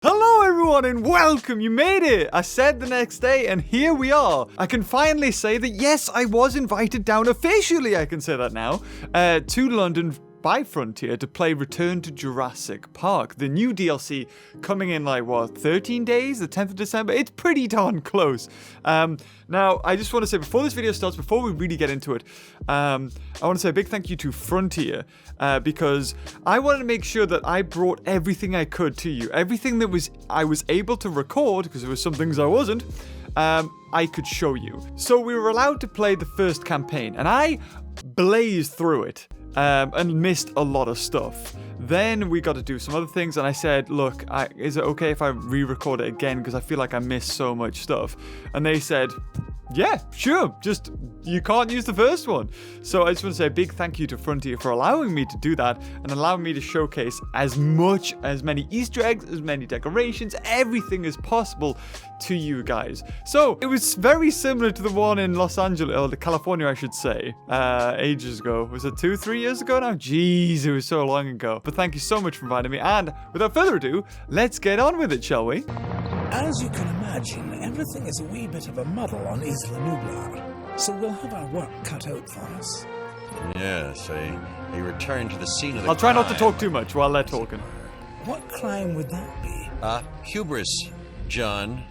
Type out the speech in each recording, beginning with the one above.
Hello everyone and welcome, you made it! I said the next day and here we are. I can finally say that yes, I was invited down officially, I can say that now, to London by Frontier to play Return to Jurassic Park. The new DLC coming in like, what, 13 days? The 10th of December? It's pretty darn close. Now, I just want to say, before this video starts, before we really get into it, I want to say a big thank you to Frontier, because I wanted to make sure that I brought everything I could to you. Everything that I was able to record, because there were some things I wasn't, I could show you. So we were allowed to play the first campaign, and I blazed through it. And missed a lot of stuff. Then we got to do some other things, and I said, look, is it okay if I re-record it again, because I feel like I missed so much stuff? And they said, yeah, sure, just you can't use the first one. So I just want to say a big thank you to Frontier for allowing me to do that and allowing me to showcase as many Easter eggs, as many decorations, everything as possible to you guys. So it was very similar to the one in Los Angeles, or California I should say, ages ago. Was it 2-3 years ago now? Jeez, it was so long ago. But thank you so much for inviting me, and without further ado, let's get on with it, shall we? As you can imagine, everything is a wee bit of a muddle on Isla Nublar, so we'll have our work cut out for us. Yes, a return to the scene of the I'll try not to crime. talk too much while they're talking. What crime would that be? Hubris, John.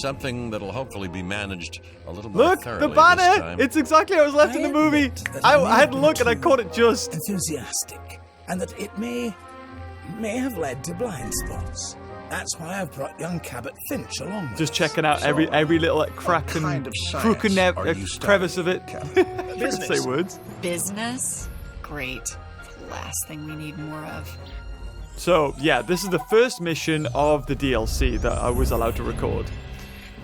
Something that'll hopefully be managed a little more Look, thoroughly the banner! this time. It's exactly how it was left in the movie. admit that I had may to look have and I been caught it just. enthusiastic, and that it may have led to blind spots. That's why I've brought young Cabot Finch along with Just us. checking out every little crack and kind of crook and science are you crevice of it. studying, I can say words. Business? Great. The last thing we need more of. So, yeah, this is the first mission of the DLC that I was allowed to record.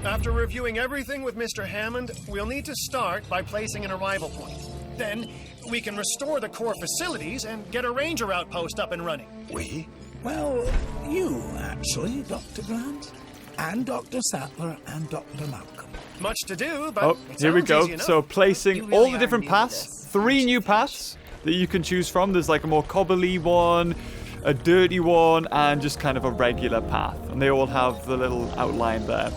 After reviewing everything with Mr. Hammond, we'll need to start by placing an arrival point. Then, we can restore the core facilities and get a ranger outpost up and running. We? Well, you, actually, Dr. Grant, and Dr. Sattler, and Dr. Malcolm. Much to do, but Oh, it here we sounds go. easy enough. So, placing You all really the are different new to paths. this. 3 new paths that you can choose from. There's like a more cobbly one, a dirty one, and just kind of a regular path. And they all have the little outline there.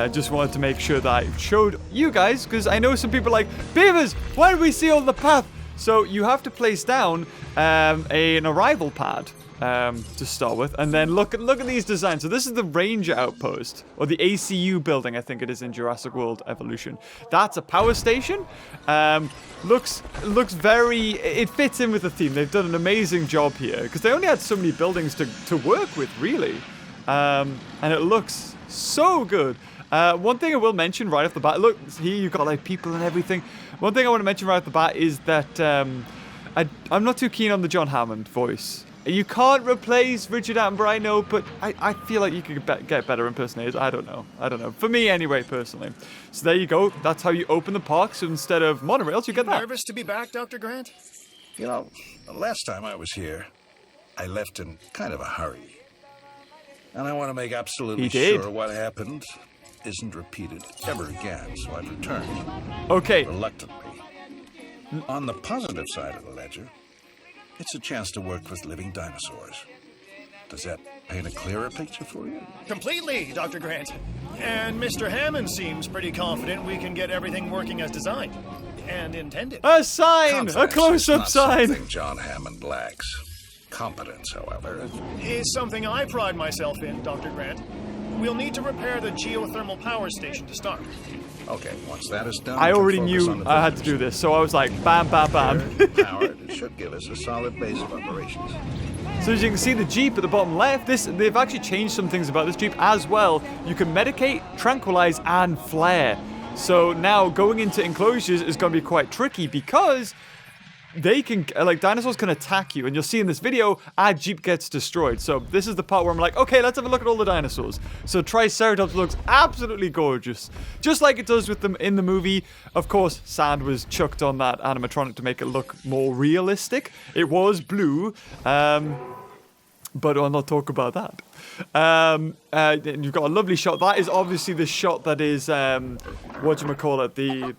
Just wanted to make sure that I showed you guys, because I know some people are like, Beavers, why do we see all the path? So you have to place down an arrival pad to start with, and then look at these designs. So this is the Ranger Outpost, or the ACU building, I think it is in Jurassic World Evolution. That's a power station. Looks very, it fits in with the theme. They've done an amazing job here, because they only had so many buildings to work with, really. And it looks so good. One thing I will mention right off the bat, look, here you've got like people and everything. One thing I want to mention right off the bat is that I'm not too keen on the John Hammond voice. You can't replace Richard Attenborough, I know, but I feel like you could get better impersonators. I don't know. For me, anyway, personally. So there you go. That's how you open the park. So instead of monorails, you get that. Nervous to be back, Dr. Grant? You know, the last time I was here, I left in kind of a hurry. And I want to make absolutely He did. sure what happened isn't repeated ever again, so I've returned, Okay. reluctantly. On the positive side of the ledger, it's a chance to work with living dinosaurs. Does that paint a clearer picture for you? Completely, Dr. Grant. And Mr. Hammond seems pretty confident we can get everything working as designed and intended. A sign! A Confidence close-up is not sign! something John Hammond lacks. Competence, however. Is something I pride myself in, Dr. Grant. We'll need to repair the geothermal power station to start. Okay, once that is done, I we can already focus on knew the I had to filters. do this, so I was like, bam, bam, bam. Powered, it should give us a solid base of operations. So as you can see, the Jeep at the bottom left, they've actually changed some things about this Jeep as well. You can medicate, tranquilize, and flare. So now going into enclosures is going to be quite tricky because they can, like, dinosaurs can attack you. And you'll see in this video, our Jeep gets destroyed. So this is the part where I'm like, okay, let's have a look at all the dinosaurs. So Triceratops looks absolutely gorgeous. Just like it does with them in the movie. Of course, sand was chucked on that animatronic to make it look more realistic. It was blue. But I'll not talk about that. You've got a lovely shot. That is obviously the shot that is, the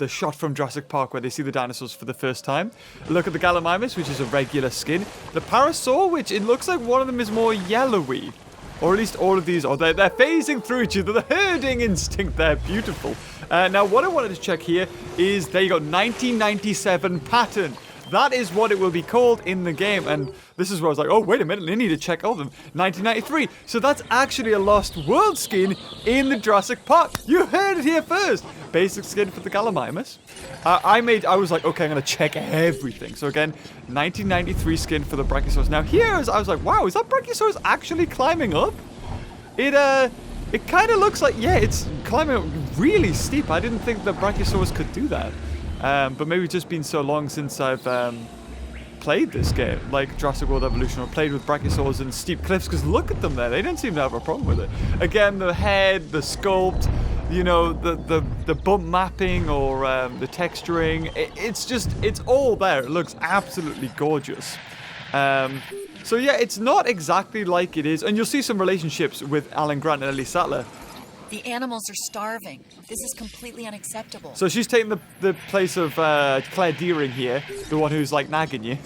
shot from Jurassic Park where they see the dinosaurs for the first time. Look at the Gallimimus, which is a regular skin. The Parasaur, which it looks like one of them is more yellowy. Or at least all of these, they're phasing through each other. The herding instinct there, beautiful. Now, what I wanted to check here is, there you go, 1997 pattern. That is what it will be called in the game. And this is where I was like, oh, wait a minute, I need to check all of them. 1993. So that's actually a Lost World skin in the Jurassic Park. You heard it here first. Basic skin for the Gallimimus. I was like, okay, I'm going to check everything. So again, 1993 skin for the Brachiosaurus. Now here, I was like, wow, is that Brachiosaurus actually climbing up? It kind of looks like, yeah, it's climbing up really steep. I didn't think the Brachiosaurus could do that. But maybe it's just been so long since I've played this game, like Jurassic World Evolution, or played with Brachiosaurs and steep cliffs, because look at them there. They don't seem to have a problem with it. Again, the head, the sculpt, you know, the bump mapping or the texturing, it's all there. It looks absolutely gorgeous. So yeah, it's not exactly like it is, and you'll see some relationships with Alan Grant and Ellie Sattler. The animals are starving. This is completely unacceptable. So she's taking the place of Claire Deering here, the one who's like nagging you.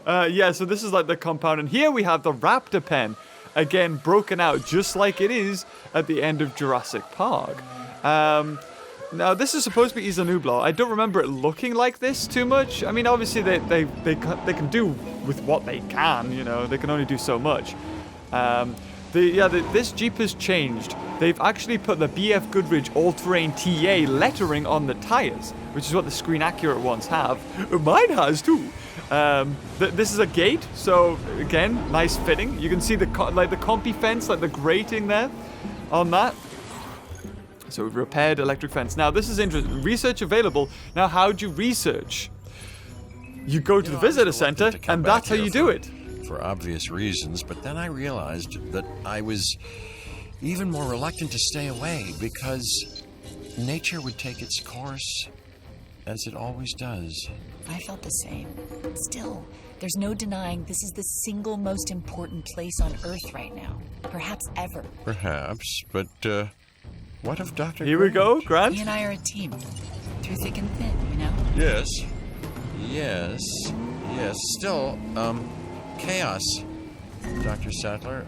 Yeah, so this is like the compound, and here we have the raptor pen. Again, broken out just like it is at the end of Jurassic Park. Now, this is supposed to be Isla Nublar. I don't remember it looking like this too much. I mean, obviously, they can do with what they can, you know. They can only do so much. This Jeep has changed. They've actually put the BF Goodrich All-Terrain TA lettering on the tires, which is what the Screen Accurate ones have. Mine has too. This is a gate, so again, nice fitting. You can see the compy fence, like the grating there on that. So we've repaired electric fence. Now this is interesting. Research available. Now how do you research? You go to the visitor center, and that's how you do it. For obvious reasons, but then I realized that I was even more reluctant to stay away because nature would take its course, as it always does. I felt the same. Still, there's no denying this is the single most important place on Earth right now. Perhaps ever. Perhaps, but what of Dr. Here we go, Grant. He and I are a team. Through thick and thin, you know? Yes. Still, chaos, Dr. Sattler.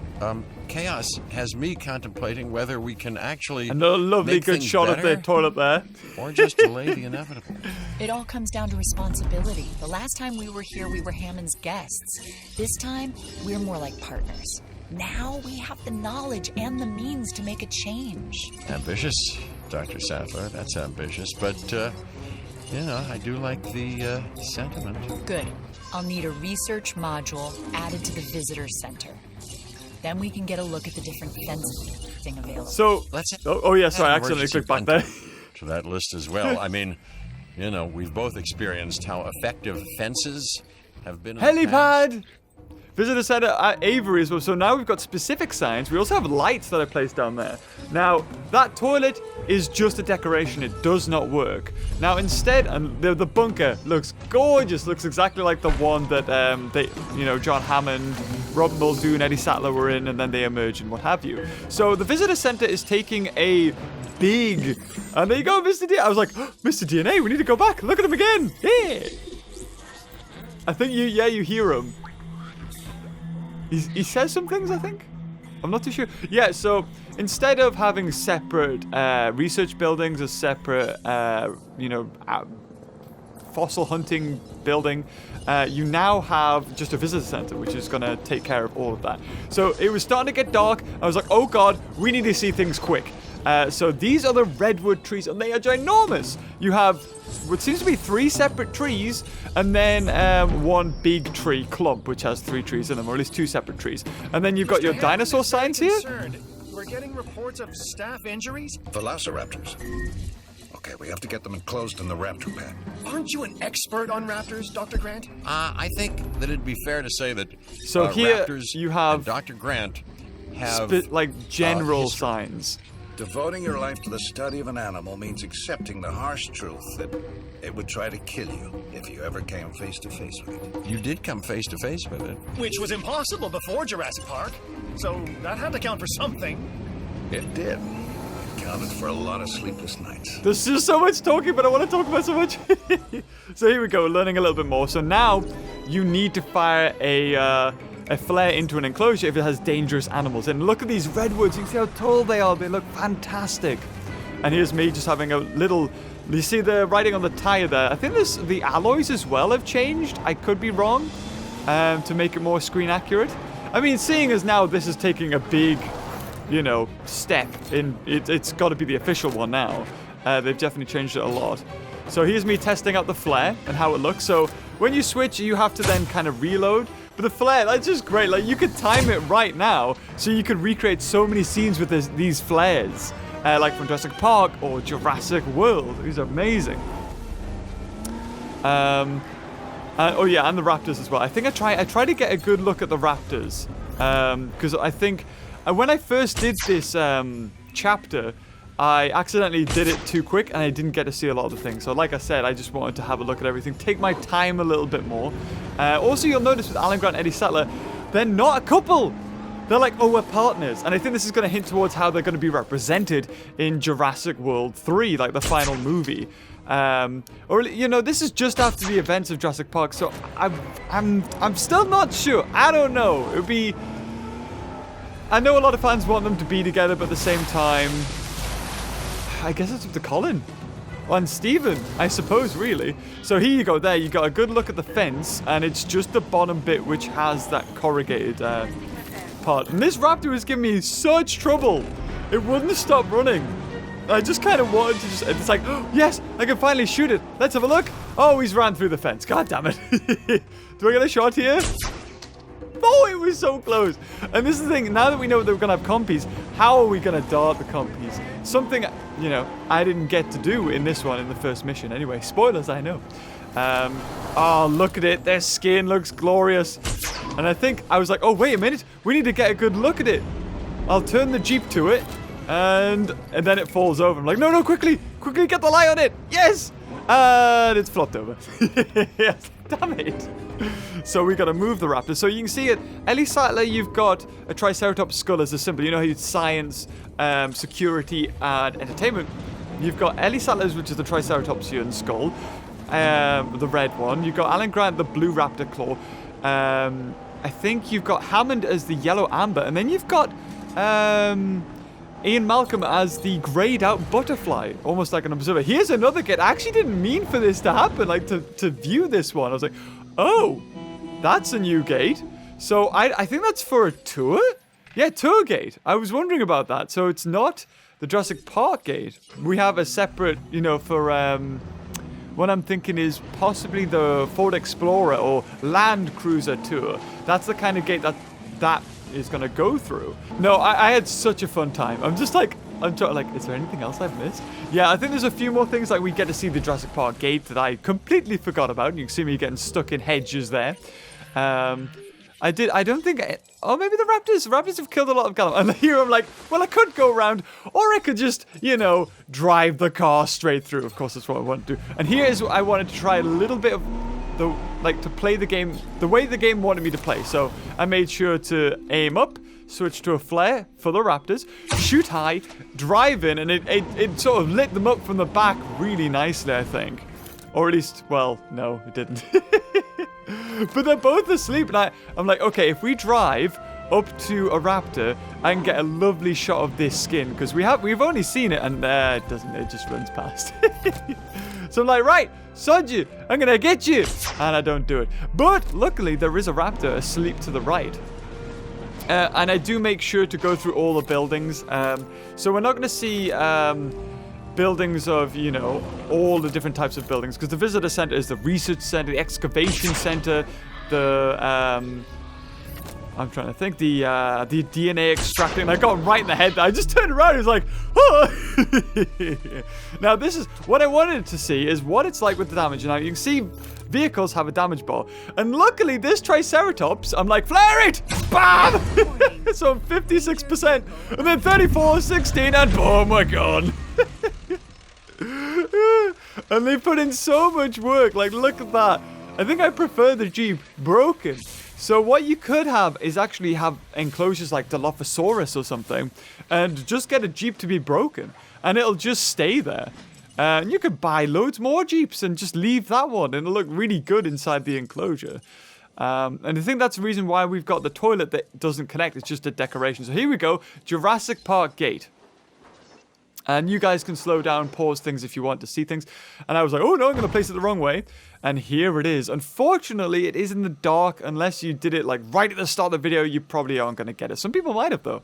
Chaos has me contemplating whether we can actually another lovely make good shot better, of the toilet there. or just delay the inevitable. It all comes down to responsibility. The last time we were here, we were Hammond's guests. This time, we're more like partners. Now we have the knowledge and the means to make a change. Ambitious, Dr. Sattler. That's ambitious, but, I do like the sentiment. Good. I'll need a research module added to the visitor center. Then we can get a look at the different fencing available. So, Let's yeah, sorry, I accidentally clicked back there. To that list as well. I mean, we've both experienced how effective fences have been. Helipad! Visitor center at Avery as well. So now we've got specific signs. We also have lights that I placed down there. Now, that toilet is just a decoration. It does not work. Now, instead, and the bunker looks gorgeous. Looks exactly like the one that, John Hammond, Rob Muldoon, Eddie Sattler were in, and then they emerged and what have you. So the visitor center is taking a big, and there you go, Mr. DNA. I was like, oh, Mr. DNA, we need to go back. Look at him again. Yeah. I think you hear him. He says some things, I think. I'm not too sure. Yeah, so instead of having separate research buildings, a separate, fossil hunting building, you now have just a visitor center, which is going to take care of all of that. So it was starting to get dark. I was like, oh God, we need to see things quick. So these are the redwood trees, and they are ginormous. You have what seems to be 3 separate trees, and then one big tree clump, which has 3 trees in them, or at least 2 separate trees. And then you've got your dinosaur signs here. We're getting reports of staff injuries. Velociraptors. Okay, we have to get them enclosed in the raptor pen. Aren't you an expert on raptors, Dr. Grant? I think that it'd be fair to say that so here Raptors you have and Dr. Grant have general history. signs. Devoting your life to the study of an animal means accepting the harsh truth that it would try to kill you if you ever came face to face with it. You did come face to face with it. Which was impossible before Jurassic Park. So that had to count for something. It did. It counted for a lot of sleepless nights. There's just so much talking, but I want to talk about so much. So here we go, learning a little bit more. So now you need to fire a a flare into an enclosure if it has dangerous animals. And look at these redwoods. You can see how tall they are. They look fantastic. And here's me just having a little... You see the writing on the tire there? I think the alloys as well have changed. I could be wrong. To make it more screen accurate. I mean, seeing as now this is taking a big, you know, step in... It's got to be the official one now. They've definitely changed it a lot. So here's me testing out the flare and how it looks. So when you switch, you have to then kind of reload. But the flare, that's just great. Like, you could time it right now. So you could recreate so many scenes with these flares. Like from Jurassic Park or Jurassic World. These are amazing. Oh yeah, and the raptors as well. I think I try to get a good look at the raptors. Because I think when I first did this chapter, I accidentally did it too quick and I didn't get to see a lot of the things. So like I said, I just wanted to have a look at everything, take my time a little bit more. Also, you'll notice with Alan Grant and Eddie Sattler, they're not a couple. They're like, oh, we're partners. And I think this is going to hint towards how they're going to be represented in Jurassic World 3, like the final movie. Or, you know, this is just after the events of Jurassic Park, so I'm still not sure. I don't know. It would be... I know a lot of fans want them to be together, but at the same time... I guess it's up to Colin. And Stephen, I suppose, really. So here you go, there. You got a good look at the fence, and it's just the bottom bit which has that corrugated part. And this raptor was giving me such trouble. It wouldn't stop running. I just kind of wanted to just... It's like, oh, yes, I can finally shoot it. Let's have a look. Oh, he's ran through the fence. God damn it. Do I get a shot here? Oh, it was so close. And this is the thing. Now that we know that we're going to have compies, how are we going to dart the compies? Something, you know, I didn't get to do in this one in the first mission. Anyway, spoilers, I know. Oh, look at it. Their skin looks glorious. And I think I was like, oh, wait a minute. We need to get a good look at it. I'll turn the Jeep to it. And then it falls over. I'm like, no, quickly get the light on it. Yes. And it's flopped over. Yes, damn it. So we got to move the raptor. So you can see it. Ellie Sattler, you've got a Triceratops skull as a symbol. You know how it's science, security, and entertainment. You've got Ellie Sattler's, which is the Triceratopsian skull, the red one. You've got Alan Grant, the blue raptor claw. I think you've got Hammond as the yellow amber, and then you've got Ian Malcolm as the grayed out butterfly, almost like an observer. Here's another gate. I actually didn't mean for this to happen, like to view this one. I was like, oh, that's a new gate. So I think that's for a tour? Yeah, tour gate. I was wondering about that. So it's not the Jurassic Park gate. We have a separate, you know, for what I'm thinking is possibly the Ford Explorer or Land Cruiser tour. That's the kind of gate that is going to go through. No, I had such a fun time. I'm just like, is there anything else I've missed? Yeah, I think there's a few more things. Like we get to see the Jurassic Park gate that I completely forgot about. You can see me getting stuck in hedges there. I don't think... Oh, maybe the raptors have killed a lot of Gallum. And here I'm like, well, I could go around, or I could just, you know, drive the car straight through. Of course, that's what I want to do. And here is what I wanted to try a little bit of to play the game the way the game wanted me to play. So I made sure to aim up, switch to a flare for the raptors, shoot high, drive in, and it sort of lit them up from the back really nicely, I think. Or at least, well, no, it didn't. But they're both asleep, and I'm like, okay, if we drive up to a raptor, I can get a lovely shot of this skin, because we've only seen it, and it doesn't, it just runs past. So I'm like, right, Soju, I'm gonna get you, and I don't do it. But luckily, there is a raptor asleep to the right. And I do make sure to go through all the buildings. So we're not gonna see buildings of, you know, all the different types of buildings, because the visitor center is the research center, the excavation center, the I'm trying to think, the DNA extracting. And I got him right in the head. I just turned around and was like, oh. Now this is what I wanted to see, is what it's like with the damage. Now you can see vehicles have a damage bar, and luckily this Triceratops, I'm like, flare it, bam. So 56%, and then 34, 16, and boom, we're gone. And they put in so much work. Like, look at that. I think I prefer the Jeep broken. So what you could have is actually have enclosures like Dilophosaurus or something, and just get a Jeep to be broken, and it'll just stay there. And you could buy loads more Jeeps and just leave that one, and it'll look really good inside the enclosure. And I think that's the reason why we've got the toilet that doesn't connect. It's just a decoration. So here we go. Jurassic Park gate. And you guys can slow down, pause things if you want to see things. And I was like, oh no, I'm going to place it the wrong way. And here it is. Unfortunately, it is in the dark. Unless you did it like right at the start of the video, you probably aren't going to get it. Some people might have though.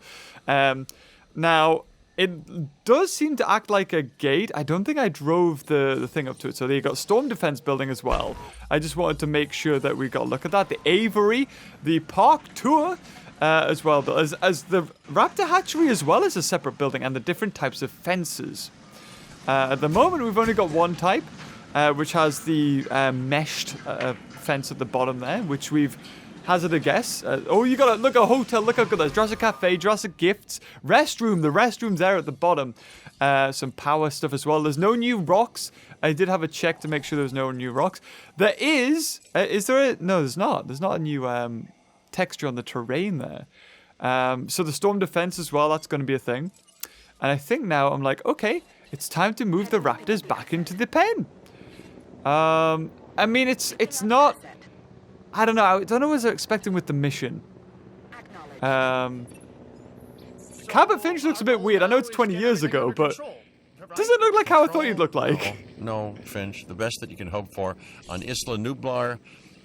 Now, it does seem to act like a gate. I don't think I drove the thing up to it. So there you got Storm Defense Building as well. I just wanted to make sure that we got a look at that. The Aviary, the Park Tour as well. As the Raptor Hatchery as well as a separate building and the different types of fences. At the moment, we've only got one type, which has the meshed fence at the bottom there, which we've hazard a guess. Oh, you got to look at a hotel. Look how good that is. Jurassic Cafe, Jurassic Gifts, restroom. The restroom's there at the bottom. Some power stuff as well. There's no new rocks. I did have a check to make sure there's no new rocks. There is there a... No, there's not. There's not a new texture on the terrain there. So the storm defense as well, that's going to be a thing. And I think now I'm like, okay, it's time to move the raptors back into the pen. I mean, it's not... I don't know. I don't know what I was expecting with the mission. Cabot Finch looks a bit weird. I know it's 20 years ago, but does it look like how I thought he'd look like? No, Finch. The best that you can hope for on Isla Nublar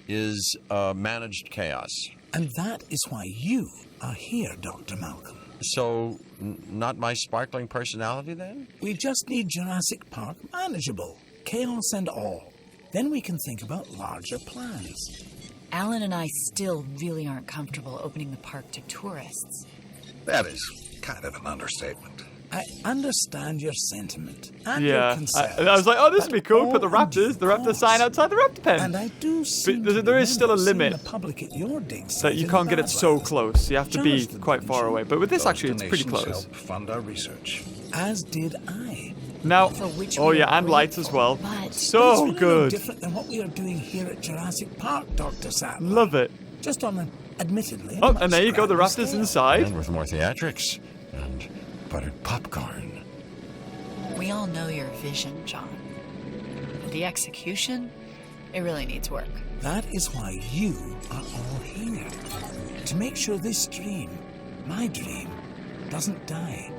is managed chaos. And that is why you are here, Dr. Malcolm. So, not my sparkling personality, then? We just need Jurassic Park manageable, chaos and all. Then we can think about larger plans. Alan and I still really aren't comfortable opening the park to tourists. That is kind of an understatement. I understand your sentiment and your concern. I was like, oh, this would be cool. Put the raptor sign outside the raptor pen. And I do see there is still a limit the public at your dig that you can't get it so close. You have to be quite far away. But with this, actually, it's pretty close. Help fund our research. As did I. Now, oh yeah, and lights as well. So really good. No different than what we are doing here at Jurassic Park, Dr. Sattler. Love it. Just on an admittedly. Oh, and there you go, the raptors inside. And with more theatrics and buttered popcorn. We all know your vision, John. The execution, it really needs work. That is why you are all here. To make sure this dream, my dream, doesn't die.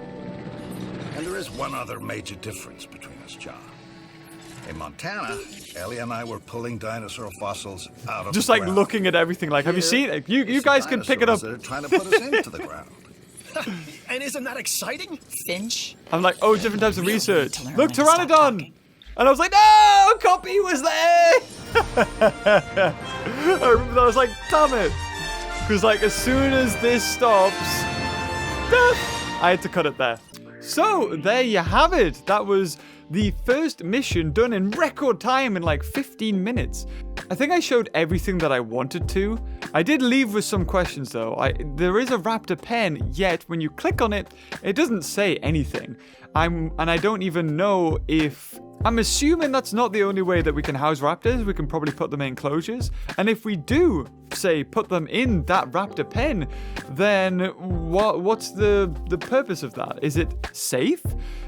And there is one other major difference between us, John. In Montana, Ellie and I were pulling dinosaur fossils out of Just the like ground. looking at everything. Like, have you seen it? You guys can pick it up. That are trying to put us into the ground. And isn't that exciting? Finch? I'm like, oh, different types of research. to learn Look, when to stop Pteranodon. talking. And I was like, no, Copy was there. I remember that. I was like, damn it. Because like, as soon as this stops, I had to cut it there. So, there you have it. That was the first mission done in record time in like 15 minutes. I think I showed everything that I wanted to. I did leave with some questions though. There is a raptor pen, yet when you click on it, it doesn't say anything. And I don't even know if... I'm assuming that's not the only way that we can house raptors. We can probably put them in enclosures. And if we do, say, put them in that raptor pen, then what's the purpose of that? Is it safe?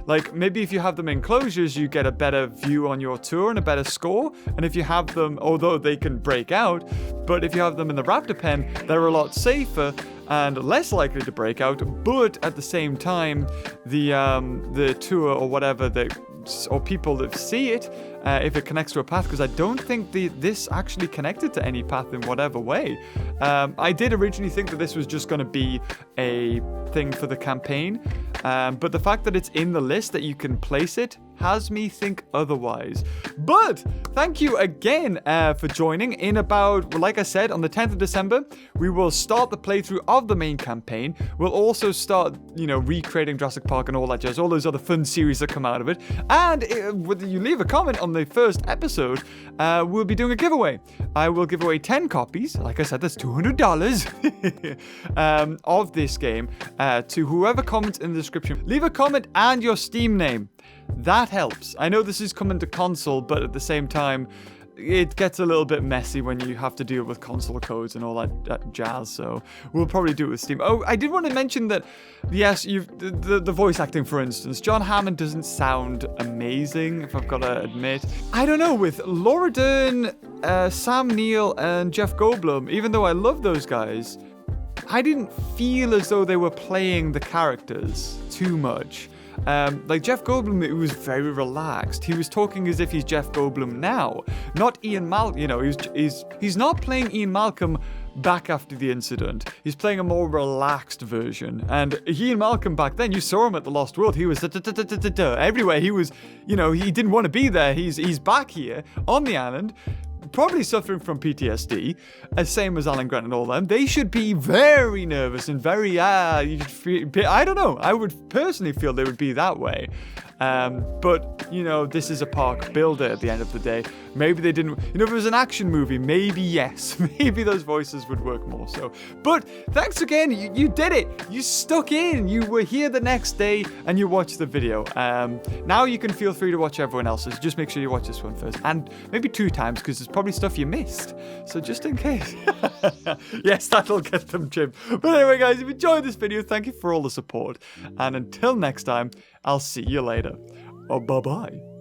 Like, maybe if you have them in enclosures, you get a better view on your tour and a better score. And if you have them, although they can break out, but if you have them in the raptor pen, they're a lot safer and less likely to break out. But at the same time, the tour or whatever or people that see it, if it connects to a path, because I don't think this actually connected to any path in whatever way. I did originally think that this was just going to be a thing for the campaign, but the fact that it's in the list that you can place it has me think otherwise. But thank you again for joining. In about, like I said, on the 10th of December, we will start the playthrough of the main campaign. We'll also start, recreating Jurassic Park and all that jazz, all those other fun series that come out of it. And whether you leave a comment on the first episode, we'll be doing a giveaway. I will give away 10 copies. Like I said, that's $200 of this game to whoever comments in the description. Leave a comment and your Steam name. That helps. I know this is coming to console, but at the same time, it gets a little bit messy when you have to deal with console codes and all that jazz, so we'll probably do it with Steam. Oh, I did want to mention that, yes, the voice acting, for instance, John Hammond doesn't sound amazing, if I've got to admit. I don't know, with Laura Dern, Sam Neill, and Jeff Goldblum, even though I love those guys, I didn't feel as though they were playing the characters too much. Like Jeff Goldblum, it was very relaxed. He was talking as if he's Jeff Goldblum now, not Ian Malcolm. You know, he's not playing Ian Malcolm back after the incident. He's playing a more relaxed version. And Ian Malcolm back then, you saw him at the Lost World. He was everywhere. He was, you know, he didn't want to be there. He's back here on the island, probably suffering from PTSD, same as Alan Grant and all them. They should be very nervous and very, I don't know, I would personally feel they would be that way. But, you know, this is a park builder at the end of the day. Maybe they didn't, you know, if it was an action movie, maybe yes, maybe those voices would work more so. But thanks again, you did it. You stuck in. You were here the next day and you watched the video. Now you can feel free to watch everyone else's. Just make sure you watch this one first, and maybe 2 times, because there's probably stuff you missed. So just in case. Yes, that'll get them, Jim. But anyway, guys, if you enjoyed this video, thank you for all the support. And until next time, I'll see you later. Oh, bye-bye.